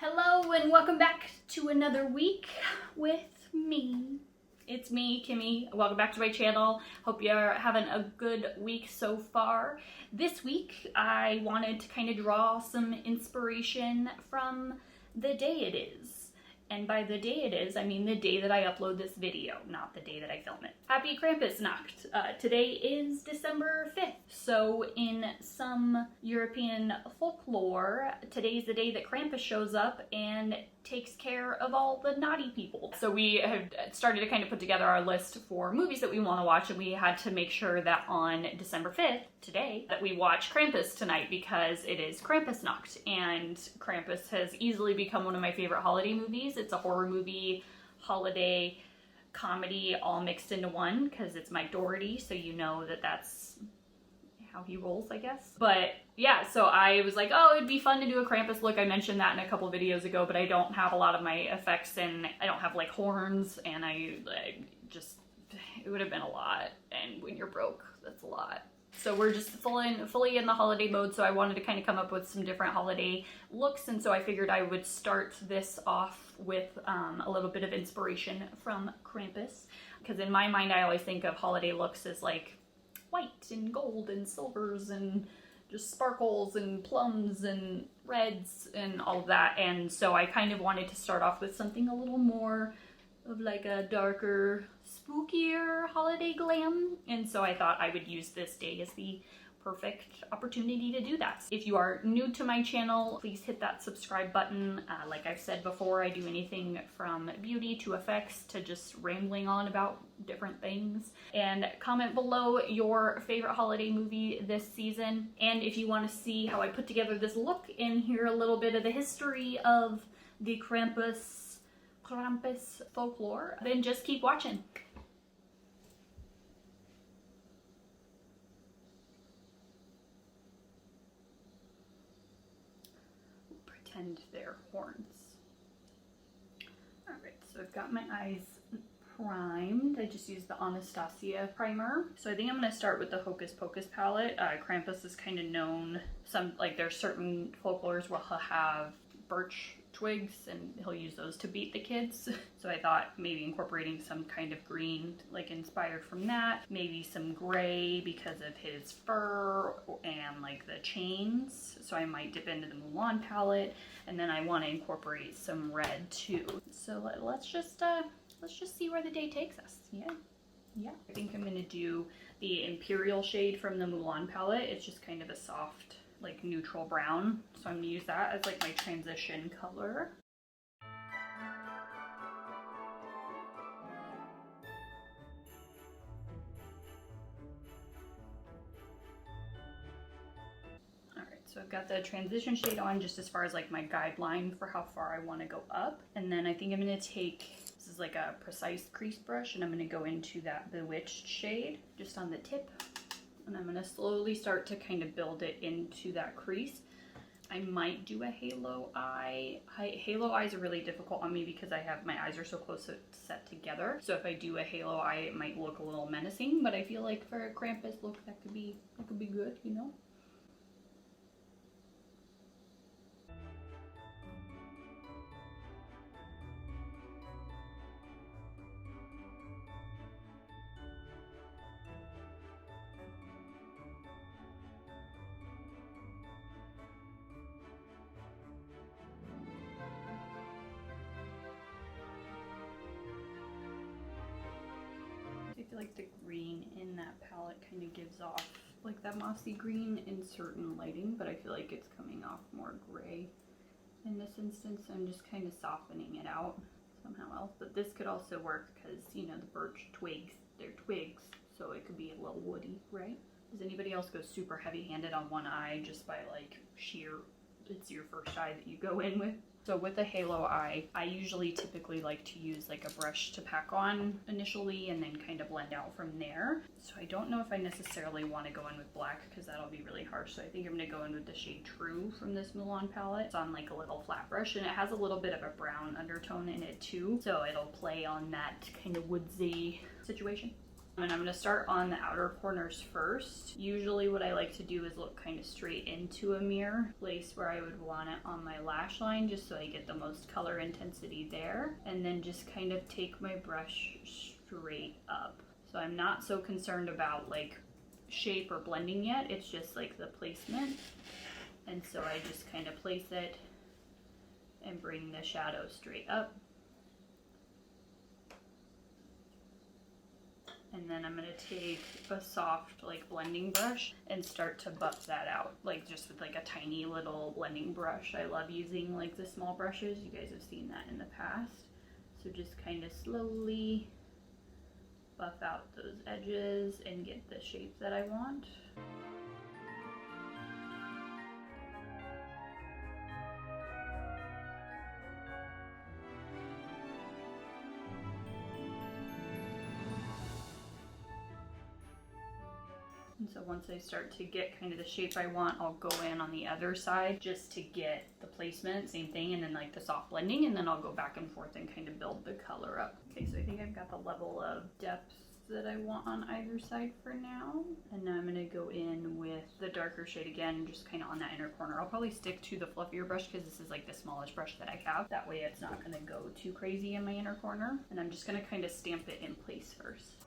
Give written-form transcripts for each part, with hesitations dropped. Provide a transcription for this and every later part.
Hello and welcome back to another week with me. It's me, Kimmy. Welcome back to my channel. Hope you're having a good week so far. This week, I wanted to kind of draw some inspiration from the day it is. And by the day it is, I mean the day that I upload this video, not the day that I film it. Happy Krampusnacht. Today is December 5th. So in some European folklore, today's the day that Krampus shows up and takes care of all the naughty people. So we have started to kind of put together our list for movies that we want to watch, and we had to make sure that on December 5th, today, that we watch Krampus tonight because it is Krampusnacht, and Krampus has easily become one of my favorite holiday movies. It's a horror movie, holiday, comedy, all mixed into one because it's Mike Doherty, so you know that that's how he rolls, I guess. But yeah, so I was like, oh, it'd be fun to do a Krampus look. I mentioned that in a couple videos ago, but I don't have a lot of my effects, and I don't have like horns, and I just, it would have been a lot, and when you're broke, that's a lot. So we're just fully in the holiday mode, so I wanted to kind of come up with some different holiday looks, and so I figured I would start this off with a little bit of inspiration from Krampus, because in my mind I always think of holiday looks as like white and gold and silvers and just sparkles and plums and reds and all of that, and so I kind of wanted to start off with something a little more of like a darker, spookier holiday glam, and so I thought I would use this day as the perfect opportunity to do that. If you are new to my channel, please hit that subscribe button. Like I've said before, I do anything from beauty to effects to just rambling on about different things. And comment below your favorite holiday movie this season. And if you want to see how I put together this look and hear a little bit of the history of the Krampus folklore, then just keep watching. Pretend they're horns. Alright, so I've got my eyes primed. I just used the Anastasia primer. So I think I'm going to start with the Hocus Pocus palette. Krampus is kind of known, there's certain folklores where he'll have birch twigs and he'll use those to beat the kids. So I thought maybe incorporating some kind of green, like inspired from that. Maybe some gray because of his fur and like the chains. So I might dip into the Mulan palette, and then I want to incorporate some red too. So let's just see where the day takes us. Yeah. I think I'm gonna do the Imperial shade from the Mulan palette. It's just kind of a soft, like neutral brown, so I'm gonna use that as like my transition color. Alright, so I've got the transition shade on just as far as like my guideline for how far I want to go up, and then I think I'm gonna take, this is like a precise crease brush, and I'm gonna go into that Bewitched shade just on the tip. And I'm going to slowly start to kind of build it into that crease. I might do a halo eye. Halo eyes are really difficult on me because my eyes are so close to set together. So if I do a halo eye, it might look a little menacing, but I feel like for a Krampus look, that could be good, you know? I feel like the green in that palette kind of gives off like that mossy green in certain lighting, but I feel like it's coming off more gray in this instance. So I'm just kind of softening it out somehow else. But this could also work because, you know, the birch twigs, they're twigs, so it could be a little woody, right? Does anybody else go super heavy-handed on one eye just by like sheer, it's your first eye that you go in with? So with a halo eye, I usually typically like to use like a brush to pack on initially and then kind of blend out from there. So I don't know if I necessarily want to go in with black because that'll be really harsh. So I think I'm going to go in with the shade True from this Mulan palette. It's on like a little flat brush, and it has a little bit of a brown undertone in it too. So it'll play on that kind of woodsy situation. And I'm gonna start on the outer corners first. Usually what I like to do is look kind of straight into a mirror, place where I would want it on my lash line, just so I get the most color intensity there. And then just kind of take my brush straight up. So I'm not so concerned about like shape or blending yet, it's just like the placement. And so I just kind of place it and bring the shadow straight up. And then I'm gonna take a soft like blending brush and start to buff that out, like just with like a tiny little blending brush. I love using like the small brushes. You guys have seen that in the past. So just kind of slowly buff out those edges and get the shape that I want. And so once I start to get kind of the shape I want, I'll go in on the other side just to get the placement, same thing, and then like the soft blending, and then I'll go back and forth and kind of build the color up. Okay, so I think I've got the level of depth that I want on either side for now. And now I'm gonna go in with the darker shade again, just kind of on that inner corner. I'll probably stick to the fluffier brush because this is like the smallest brush that I have. That way it's not gonna go too crazy in my inner corner. And I'm just gonna kind of stamp it in place first.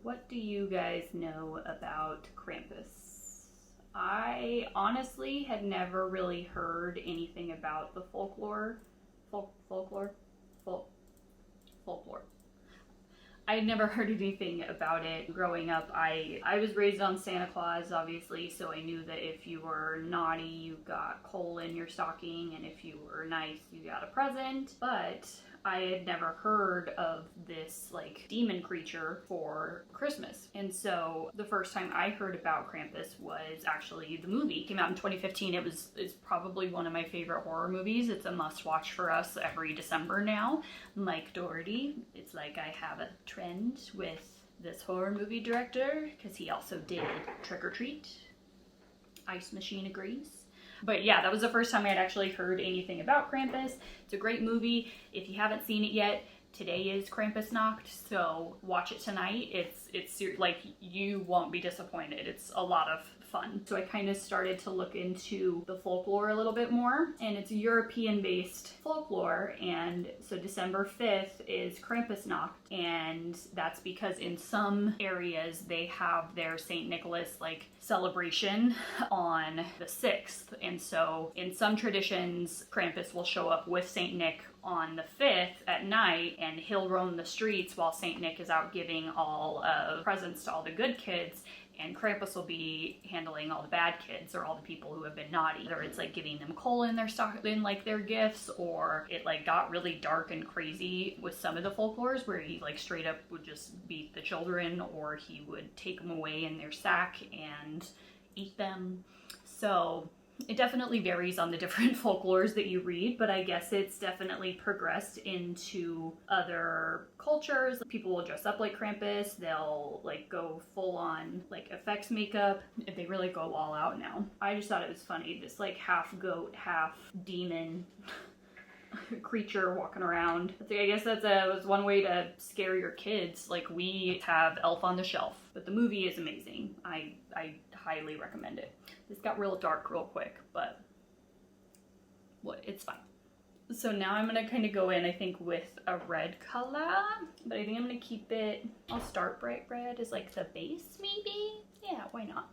What do you guys know about Krampus? I honestly had never really heard anything about the folklore. I had never heard anything about it growing up. I was raised on Santa Claus, obviously, so I knew that if you were naughty, you got coal in your stocking, and if you were nice, you got a present. But I had never heard of this like demon creature for Christmas. And so the first time I heard about Krampus was actually the movie. It came out in 2015. It's probably one of my favorite horror movies. It's a must watch for us every December now. Mike Doherty, it's like I have a trend with this horror movie director because he also did Trick or Treat. Ice Machine agrees. But yeah, that was the first time I had actually heard anything about Krampus. It's a great movie. If you haven't seen it yet, today is Krampusnacht, so watch it tonight. It's like you won't be disappointed. It's a lot of fun. So I kind of started to look into the folklore a little bit more, and it's European-based folklore, and so December 5th is Krampusnacht, and that's because in some areas they have their St. Nicholas like celebration on the 6th, and so in some traditions Krampus will show up with St. Nick on the 5th at night, and he'll roam the streets while St. Nick is out giving all of presents to all the good kids, and Krampus will be handling all the bad kids or all the people who have been naughty. Or it's like giving them coal in their stock, in like their gifts, or it like got really dark and crazy with some of the folklores where he like straight up would just beat the children, or he would take them away in their sack and eat them. So it definitely varies on the different folklores that you read, but I guess it's definitely progressed into other cultures. People will dress up like Krampus, they'll like go full on like effects makeup, they really go all out now. I just thought it was funny, this like half goat, half demon creature walking around. I guess that was one way to scare your kids. Like we have Elf on the Shelf, but the movie is amazing. I highly recommend it. This got real dark real quick, but it's fine. So now I'm gonna kind of go in, I think, with a red color, but I think I'm gonna keep it, I'll start bright red as like the base maybe? Yeah, why not?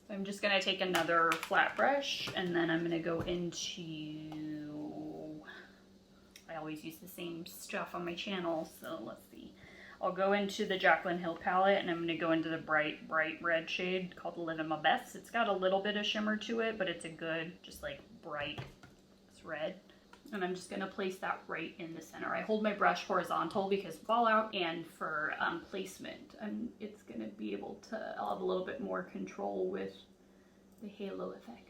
So I'm just gonna take another flat brush, and then I'm gonna go into, I always use the same stuff on my channel, so let's see. I'll go into the Jaclyn Hill palette, and I'm going to go into the bright red shade called Living My Best. It's got a little bit of shimmer to it, but it's a good, just like bright, it's red. And I'm just going to place that right in the center. I hold my brush horizontal because fallout, and for placement, and it's going to be able to, I'll have a little bit more control with the halo effect.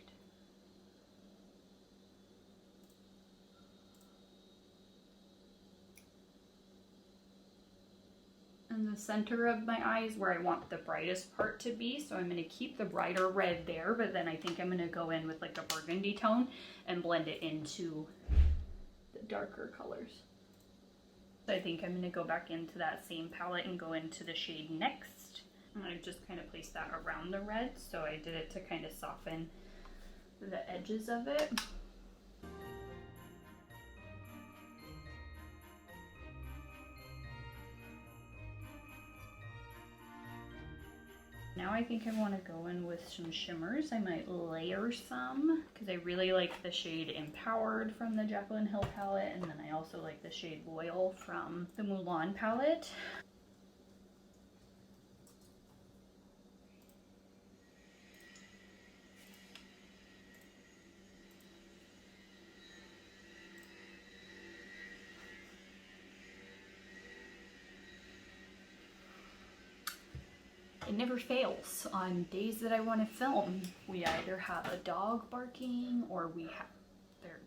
And the center of my eyes where I want the brightest part to be. So I'm going to keep the brighter red there, but then I think I'm going to go in with like a burgundy tone and blend it into the darker colors. So I think I'm going to go back into that same palette and go into the shade Next. And I just kind of placed that around the red, so I did it to kind of soften the edges of it. Now I think I want to go in with some shimmers. I might layer some because I really like the shade Empowered from the Jaclyn Hill palette, and then I also like the shade Loyal from the Mulan palette. It never fails. On days that I want to film, we either have a dog barking, or we have,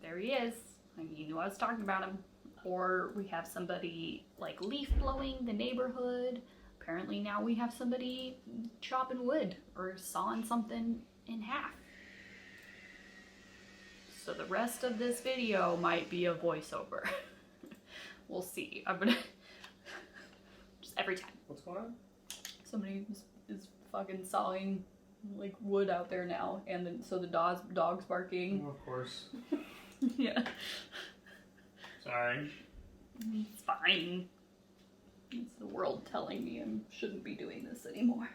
there he is. I mean, you knew I was talking about him. Or we have somebody like leaf blowing the neighborhood. Apparently now we have somebody chopping wood or sawing something in half. So the rest of this video might be a voiceover. We'll see. I'm gonna, just every time. What's going on? Somebody is fucking sawing like wood out there now, and then so the dog's barking. Oh, of course. Yeah. Sorry. It's fine. It's the world telling me I shouldn't be doing this anymore.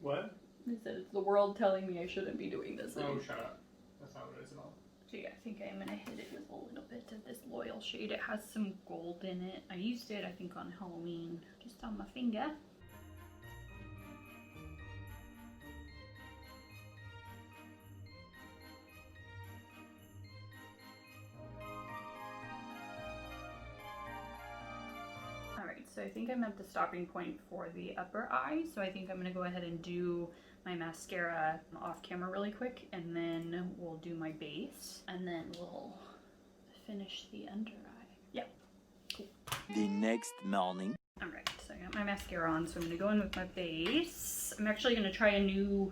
What? I said it's the world telling me I shouldn't be doing this anymore. Oh, shut up. That's not what it is at all. So yeah, I think I'm gonna hit it with a little bit of this Loyal shade. It has some gold in it. I used it, I think, on Halloween, just on my finger. So I think I'm at the stopping point for the upper eye. So I think I'm gonna go ahead and do my mascara off camera really quick, and then we'll do my base, and then we'll finish the under eye. Yep, cool. The next morning. All right, so I got my mascara on, so I'm gonna go in with my base. I'm actually gonna try a new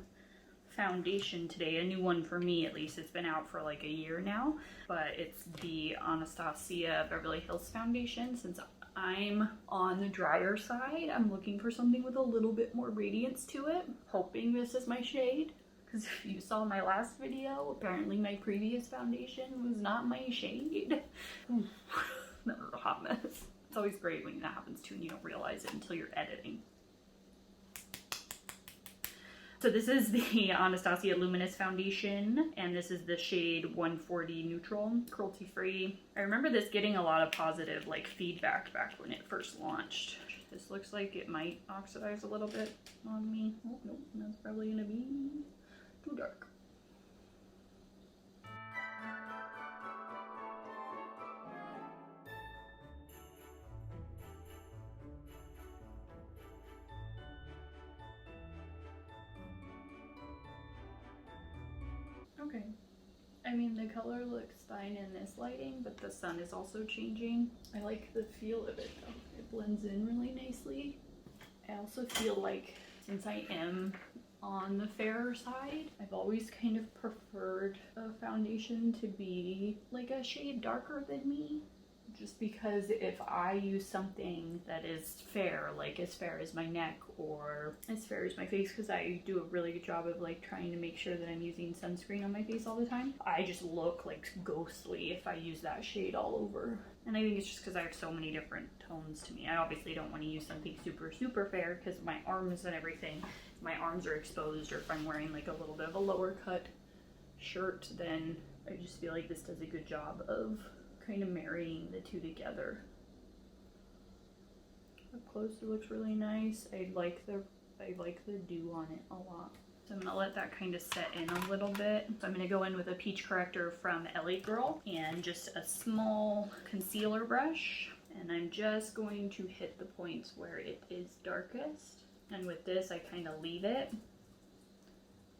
foundation today, a new one for me at least. It's been out for like a year now, but it's the Anastasia Beverly Hills foundation. Since I'm on the drier side, I'm looking for something with a little bit more radiance to it, hoping this is my shade. Because if you saw my last video, apparently my previous foundation was not my shade. That was a hot mess. It's always great when that happens too and you don't realize it until you're editing. So this is the Anastasia Luminous Foundation, and this is the shade 140 Neutral, cruelty free. I remember this getting a lot of positive like feedback back when it first launched. This looks like it might oxidize a little bit on me. Oh, nope, that's probably gonna be too dark. Okay, I mean the color looks fine in this lighting, but the sun is also changing. I like the feel of it though. It blends in really nicely. I also feel like since I am on the fairer side, I've always kind of preferred a foundation to be like a shade darker than me. Just because if I use something that is fair, like as fair as my neck or as fair as my face, because I do a really good job of like trying to make sure that I'm using sunscreen on my face all the time, I just look like ghostly if I use that shade all over. And I think it's just because I have so many different tones to me. I obviously don't want to use something super fair because my arms and everything, my arms are exposed, or if I'm wearing like a little bit of a lower cut shirt, then I just feel like this does a good job of kind of marrying the two together. Up close it looks really nice. I like the dew on it a lot. So I'm gonna let that kind of set in a little bit. So I'm gonna go in with a peach corrector from LA Girl and just a small concealer brush. And I'm just going to hit the points where it is darkest. And with this, I kind of leave it.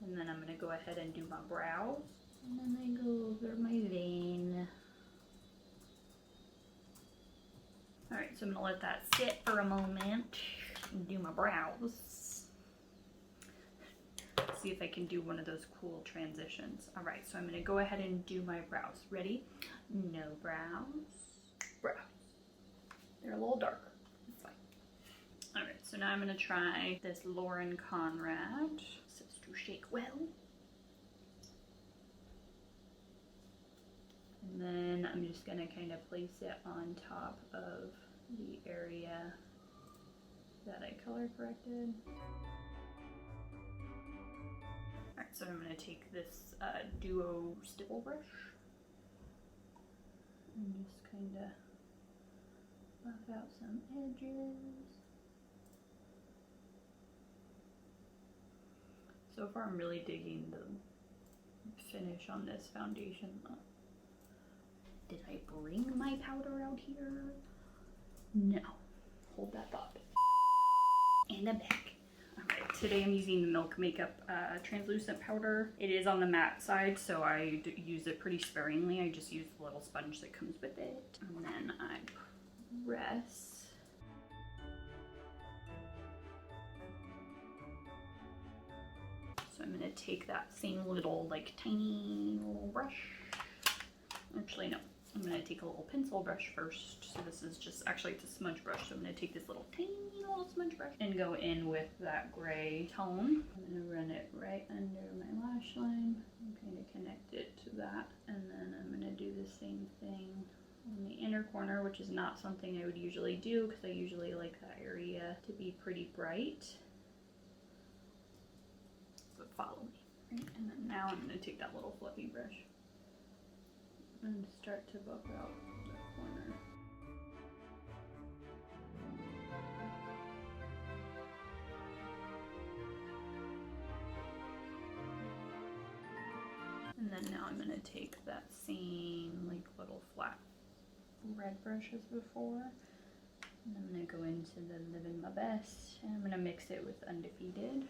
And then I'm gonna go ahead and do my brows. And then I go over my vein. Alright, so I'm going to let that sit for a moment. do my brows. See if I can do one of those cool transitions. All right, so I'm gonna go ahead and do my brows. Ready? No brows. Brows. They're a little darker. It's fine. All right, so now I'm gonna try this Lauren Conrad. It says to shake well. And then I'm just gonna kind of place it on top of the area that I color corrected. Alright, so I'm gonna take this Duo stipple brush and just kind of buff out some edges. So far I'm really digging the finish on this foundation. Did I bring my powder out here? No. Hold that thought. And I'm back. Alright, today I'm using the Milk Makeup translucent powder. It is on the matte side, so I use it pretty sparingly. I just use the little sponge that comes with it. And then I press. So I'm gonna take that same little, like, tiny little brush. Actually, no. I'm gonna take a little pencil brush first. So this is just, actually it's a smudge brush. So I'm gonna take this little tiny little smudge brush and go in with that gray tone. I'm gonna run it right under my lash line and kind of connect it to that. And then I'm gonna do the same thing on the inner corner, which is not something I would usually do because I usually like that area to be pretty bright. But follow me, right? And then now I'm gonna take that little fluffy brush and start to buff out the corner. And then now I'm gonna take that same like little flat red brush as before. And I'm gonna go into the Living My Best and I'm gonna mix it with Undefeated.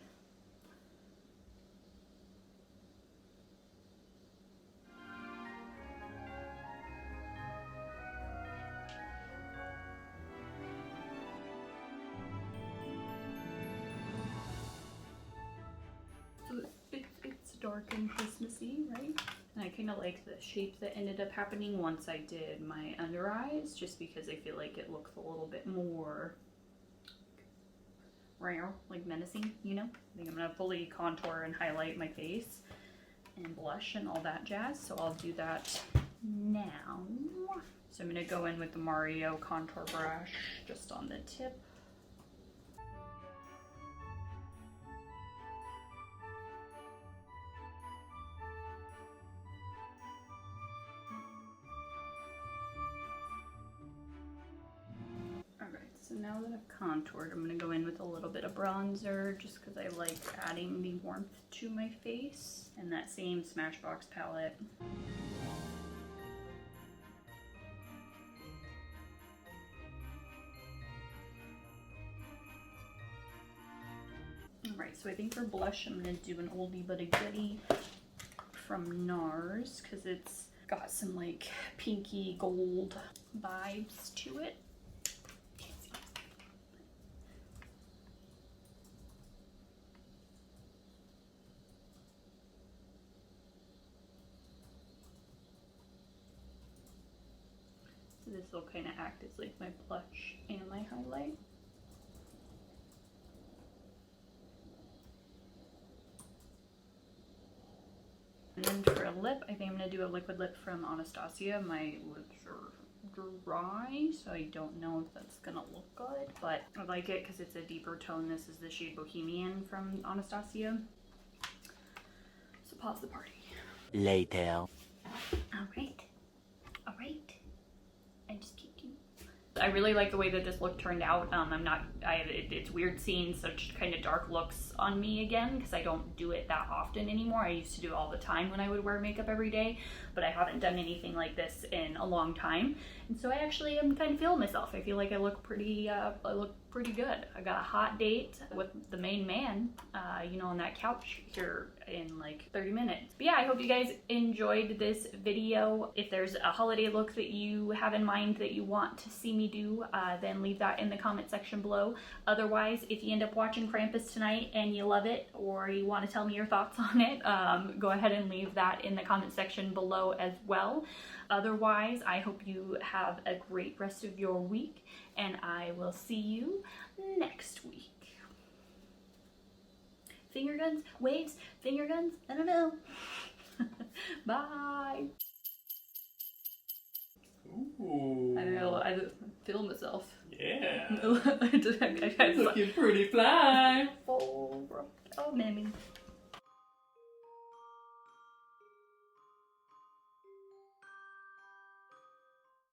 Dark and Christmassy, right? And I kind of like the shape that ended up happening once I did my under eyes, just because I feel like it looks a little bit more rare, like menacing, you know? I think I'm gonna fully contour and highlight my face and blush and all that jazz, so I'll do that now. So I'm gonna go in with the Mario contour brush just on the tip. So now that I've contoured, I'm going to go in with a little bit of bronzer just because I like adding the warmth to my face. And that same Smashbox palette. Alright, so I think for blush I'm going to do an oldie but a goodie from NARS because it's got some like pinky gold vibes to it. So this will kind of act as like my blush and my highlight. And then for a lip, I think I'm going to do a liquid lip from Anastasia. My lips are dry, so I don't know if that's going to look good, but I like it because it's a deeper tone. This is the shade Bohemian from Anastasia. So pause the party. Later. Alright. I just kicked you. I really like the way that this look turned out. It's weird seeing such kind of dark looks on me again because I don't do it that often anymore. I used to do it all the time when I would wear makeup every day, but I haven't done anything like this in a long time. And so I actually am kind of feeling myself. I feel like I look pretty good. I got a hot date with the main man, you know, on that couch here in like 30 minutes. But yeah, I hope you guys enjoyed this video. If there's a holiday look that you have in mind that you want to see me do, then leave that in the comment section below. Otherwise, if you end up watching Krampus tonight and you love it, or you want to tell me your thoughts on it, go ahead and leave that in the comment section below as well. Otherwise, I hope you have a great rest of your week, and I will see you next week. Finger guns, waves, finger guns, I don't know. Bye. Ooh. I know, I feel myself. Yeah. I Looking pretty fly. Oh, mammy.